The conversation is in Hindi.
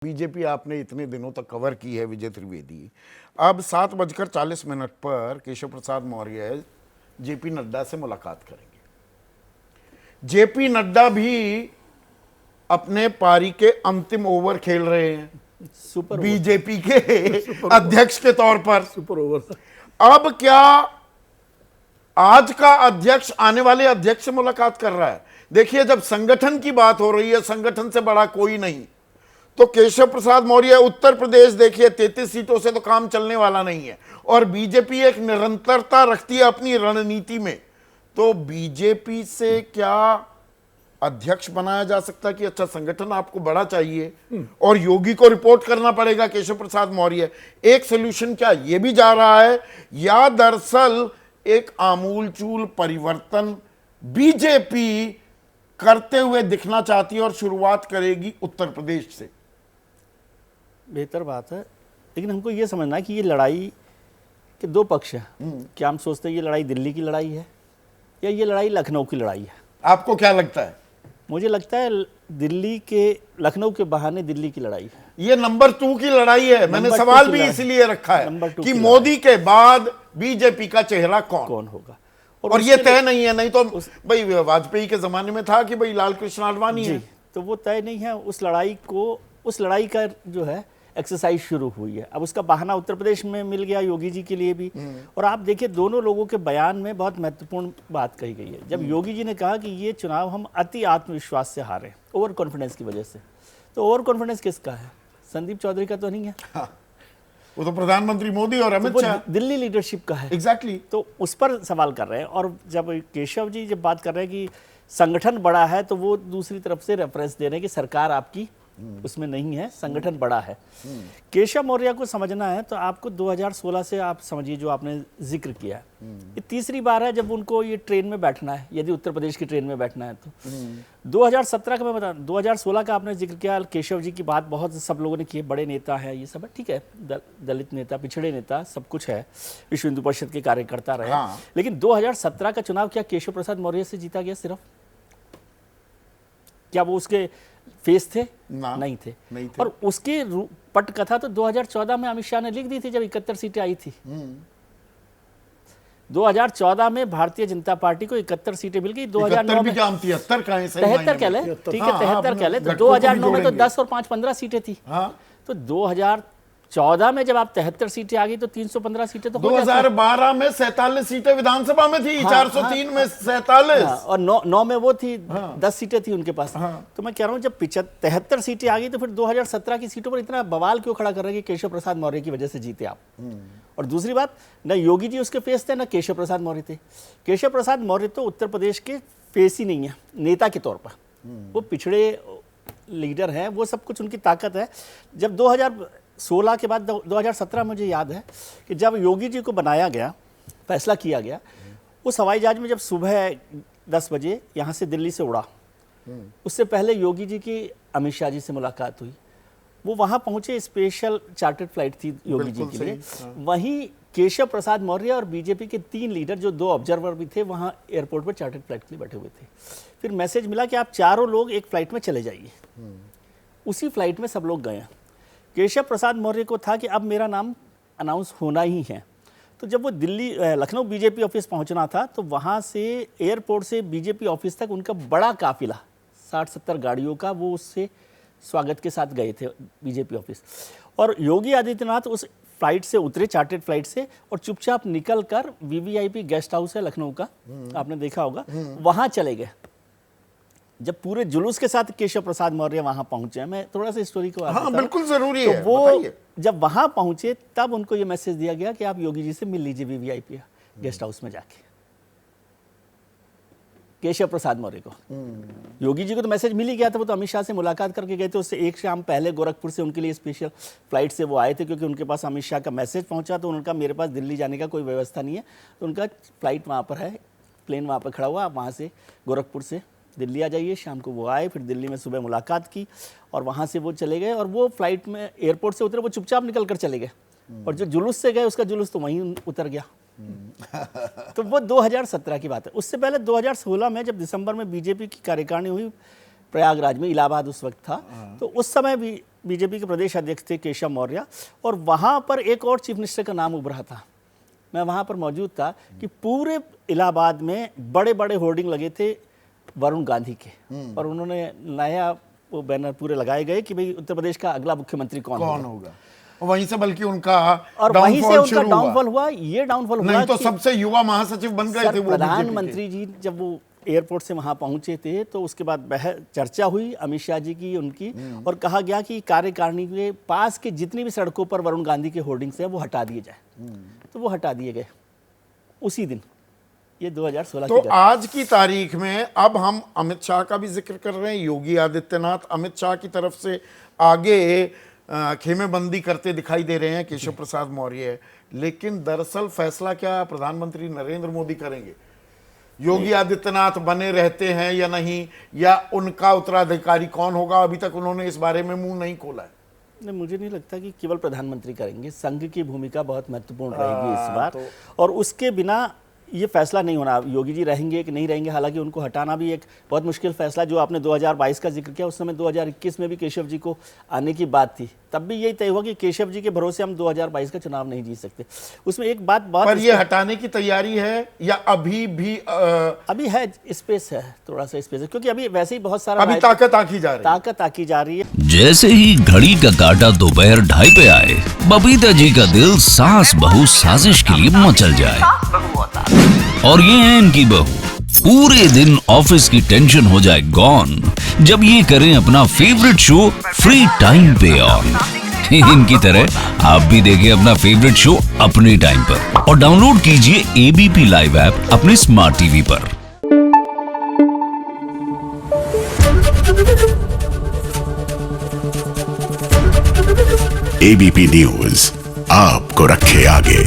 बीजेपी आपने इतने दिनों तक कवर की है विजय त्रिवेदी। अब 7:40 पर केशव प्रसाद मौर्य जेपी नड्डा से मुलाकात करेंगे। जेपी नड्डा भी अपने पारी के अंतिम ओवर खेल रहे हैं सुपर बीजेपी के अध्यक्ष के तौर पर। Super over. अब क्या आज का अध्यक्ष आने वाले अध्यक्ष से मुलाकात कर रहा है? देखिए, जब संगठन की बात हो रही है, संगठन से बड़ा कोई नहीं, तो केशव प्रसाद मौर्य उत्तर प्रदेश देखिए 33 सीटों से तो काम चलने वाला नहीं है, और बीजेपी एक निरंतरता रखती है अपनी रणनीति में। तो बीजेपी से क्या अध्यक्ष बनाया जा सकता है कि अच्छा संगठन आपको बड़ा चाहिए और योगी को रिपोर्ट करना पड़ेगा केशव प्रसाद मौर्य? एक सोल्यूशन क्या ये भी जा रहा है, या दरअसल एक आमूलचूल परिवर्तन बीजेपी करते हुए दिखना चाहती है और शुरुआत करेगी उत्तर प्रदेश से? बेहतर बात है, लेकिन हमको ये समझना है कि ये लड़ाई के दो पक्ष हैं। क्या हम सोचते हैं ये लड़ाई दिल्ली की लड़ाई है या ये लड़ाई लखनऊ की लड़ाई है? आपको क्या लगता है? मुझे लगता है दिल्ली के लखनऊ के बहाने दिल्ली की लड़ाई है। ये नंबर 2 की लड़ाई है। मैंने सवाल भी इसलिए रखा है कि मोदी के बाद बीजेपी का चेहरा कौन होगा, और ये तय नहीं है। नहीं तो भाई वाजपेयी के जमाने में था कि भाई लाल कृष्ण आडवाणी है, तो वो तय नहीं है। उस लड़ाई का जो है एक्सरसाइज शुरू हुई है। अब उसका बहाना उत्तर प्रदेश में मिल गया योगी जी के लिए भी। और आप देखिए दोनों लोगों के बयान में बहुत महत्वपूर्ण बात कही गई है। जब योगी जी ने कहा कि ये चुनाव हम अति आत्मविश्वास से हारे, ओवर कॉन्फिडेंस की वजह से, तो ओवर कॉन्फिडेंस किसका है? संदीप चौधरी का तो नहीं है। हाँ, वो तो प्रधानमंत्री मोदी और अमित शाह, दिल्ली लीडरशिप का है। एग्जैक्टली। तो उस पर सवाल कर रहे हैं। और जब केशव जी जब बात कर रहे हैं कि संगठन बड़ा है, तो वो दूसरी तरफ से रेफरेंस दे रहे हैं कि सरकार आपकी उसमें नहीं है, संगठन बड़ा है। केशव मौर्य को समझना है तो आपको 2016 से आप समझिए, जो आपने जिक्र किया है, ये तीसरी बार है जब उनको ये ट्रेन में बैठना है, यदि उत्तर प्रदेश की ट्रेन में बैठना है तो। 2017 का मैं बता, 2016 का आपने जिक्र किया, केशव जी की बात बहुत सब लोगों ने की, बड़े नेता है, ये सब है, ठीक है, दलित नेता, पिछड़े नेता, सब कुछ है, विश्व हिंदू परिषद के कार्यकर्ता रहे। हाँ। लेकिन 2017 का चुनाव क्या केशव प्रसाद मौर्य से जीता गया सिर्फ? क्या वो उसके फेस थे? नहीं थे। और उसकी पटकथा तो 2014 में अमित शाह ने लिख दी थी जब 71 सीटें आई थी। 2014 में भारतीय जनता पार्टी को 71 सीटें मिल गई। 2009 में 73 कह ले, ठीक है, 73 कह ले, तो 2009 में तो 10 और 5 15 सीटें थी। तो 2014 में जब आप 73 सीटें आ गई तो 315 सीटें तो 2012 में 47 सीटें विधानसभा में थी। 403 में 47 और 9 में वो थी, 10 सीटें थी उनके पास। तो मैं कह रहा हूँ जब 73 सीटें आ गई तो फिर 2017 की सीटों पर इतना बवाल क्यों खड़ा कर रहे हैं कि केशव प्रसाद मौर्य की वजह से जीते आप? और दूसरी बात, न योगी जी उसके फेस थे, न केशव प्रसाद मौर्य थे। केशव प्रसाद मौर्य तो उत्तर प्रदेश के फेस ही नहीं है नेता के तौर पर। वो पिछड़े लीडर हैं, वो सब कुछ उनकी ताकत है। जब 2016 के बाद 2017 मुझे याद है कि जब योगी जी को बनाया गया, फैसला किया गया, उस हवाई जहाज में जब सुबह 10 बजे यहाँ से दिल्ली से उड़ा, उससे पहले योगी जी की अमित शाह जी से मुलाकात हुई। वो वहाँ पहुँचे, स्पेशल चार्टर्ड फ्लाइट थी योगी जी के लिए। वहीं केशव प्रसाद मौर्य और बीजेपी के 3 लीडर, जो 2 ऑब्जर्वर भी थे, वहाँ एयरपोर्ट पर चार्टर्ड फ्लाइट के लिए बैठे हुए थे। फिर मैसेज मिला कि आप चारों लोग एक फ्लाइट में चले जाइए। उसी फ्लाइट में सब लोग गए। केशव प्रसाद मौर्य को था कि अब मेरा नाम अनाउंस होना ही है। तो जब वो दिल्ली लखनऊ बीजेपी ऑफिस पहुंचना था, तो वहाँ से एयरपोर्ट से बीजेपी ऑफिस तक उनका बड़ा काफिला 60-70 गाड़ियों का, वो उससे स्वागत के साथ गए थे बीजेपी ऑफिस। और योगी आदित्यनाथ उस फ्लाइट से उतरे, चार्टर्ड फ्लाइट से, और चुपचाप निकल कर वीवीआईपी गेस्ट हाउस है लखनऊ का, आपने देखा होगा, वहाँ चले गए। जब पूरे जुलूस के साथ केशव प्रसाद मौर्य वहां पहुंचे, मैं थोड़ा सा स्टोरी को बिल्कुल जरूरी है। तो वो जब वहां पहुंचे तब उनको ये मैसेज दिया गया कि आप योगी जी से मिल लीजिए वीवीआईपी गेस्ट हाउस में जाके। केशव प्रसाद मौर्य को, योगी जी को तो मैसेज मिल ही गया था, वो तो अमित शाह से मुलाकात करके गए थे। उससे एक शाम पहले गोरखपुर से उनके लिए स्पेशल फ्लाइट से वो आए थे, क्योंकि उनके पास अमित शाह का मैसेज पहुंचा। तो उनका मेरे पास दिल्ली जाने का कोई व्यवस्था नहीं है, तो उनका फ्लाइट वहाँ पर है, प्लेन वहाँ पर खड़ा हुआ, आप वहाँ से गोरखपुर से दिल्ली आ जाइए। शाम को वो आए, फिर दिल्ली में सुबह मुलाकात की, और वहाँ से वो चले गए। और वो फ्लाइट में एयरपोर्ट से उतरे, वो चुपचाप निकल कर चले गए। और जो जुलूस से गए उसका जुलूस तो वहीं उतर गया। तो वो 2017 की बात है। उससे पहले 2016 में जब दिसंबर में बीजेपी की कार्यकारिणी हुई प्रयागराज में, इलाहाबाद उस वक्त था, तो उस समय भी बीजेपी के प्रदेश अध्यक्ष थे केशव मौर्य, और वहाँ पर एक और चीफ मिनिस्टर का नाम उभरा था। मैं वहाँ पर मौजूद था कि पूरे इलाहाबाद में बड़े बड़े होर्डिंग लगे थे वरुण गांधी के, और उन्होंने नया वो बैनर पूरे लगाए गए कि भाई उत्तर प्रदेश का अगला मुख्यमंत्री कौन होगा। वहीं से बल्कि उनका और वहीं से उनका डाउनफॉल हुआ। ये डाउनफॉल हुआ नहीं तो सबसे युवा महासचिव बन गए थे वो। प्रधानमंत्री जी जब वो एयरपोर्ट से वहां पहुंचे थे तो उसके बाद चर्चा हुई अमित शाह जी की उनकी, और कहा गया कि कार्यकारिणी के पास के जितनी भी सड़कों पर वरुण गांधी के होर्डिंग्स हैं वो हटा दिए जाए। तो वो हटा दिए गए उसी दिन, ये 2016 तो आज की तारीख में अब हम अमित शाह का भी जिक्र कर रहे हैं। योगी आदित्यनाथ अमित शाह की तरफ से आगे खेमेबंदी करते दिखाई दे रहे हैं केशव प्रसाद मौर्य, लेकिन दरअसल फैसला क्या प्रधानमंत्री नरेंद्र मोदी करेंगे? योगी आदित्यनाथ बने रहते हैं या नहीं, या उनका उत्तराधिकारी कौन होगा? अभी तक उन्होंने इस बारे में मुंह नहीं खोला है। नहीं, मुझे नहीं लगता कि केवल प्रधानमंत्री करेंगे। संघ की भूमिका बहुत महत्वपूर्ण रहेगी इस बार, और उसके बिना ये फैसला नहीं होना योगी जी रहेंगे कि नहीं रहेंगे। हालांकि उनको हटाना भी एक बहुत मुश्किल फैसला, जो आपने 2022 का जिक्र किया, उस समय 2021 में भी केशव जी को आने की बात थी, तब भी यही तय हुआ कि केशव जी के भरोसे हम 2022 का चुनाव नहीं जीत सकते। उसमें एक बात बहुत, पर ये हटाने की तैयारी है या अभी भी अभी है स्पेस है, थोड़ा सा स्पेस है, क्योंकि अभी वैसे ही बहुत सारा अभी ताकत आकी जा रही है। जैसे ही घड़ी का काटा दोपहर 2:30 पे आए, बबीता जी का दिल सास बहू साजिश के लिए मचल जाए। और ये है इनकी बहू, पूरे दिन ऑफिस की टेंशन हो जाए गॉन जब ये करें अपना फेवरेट शो फ्री टाइम पे ऑन। इनकी तरह आप भी देखिए अपना फेवरेट शो अपने टाइम पर, और डाउनलोड कीजिए एबीपी लाइव ऐप अपने स्मार्ट टीवी पर। एबीपी न्यूज आपको रखे आगे।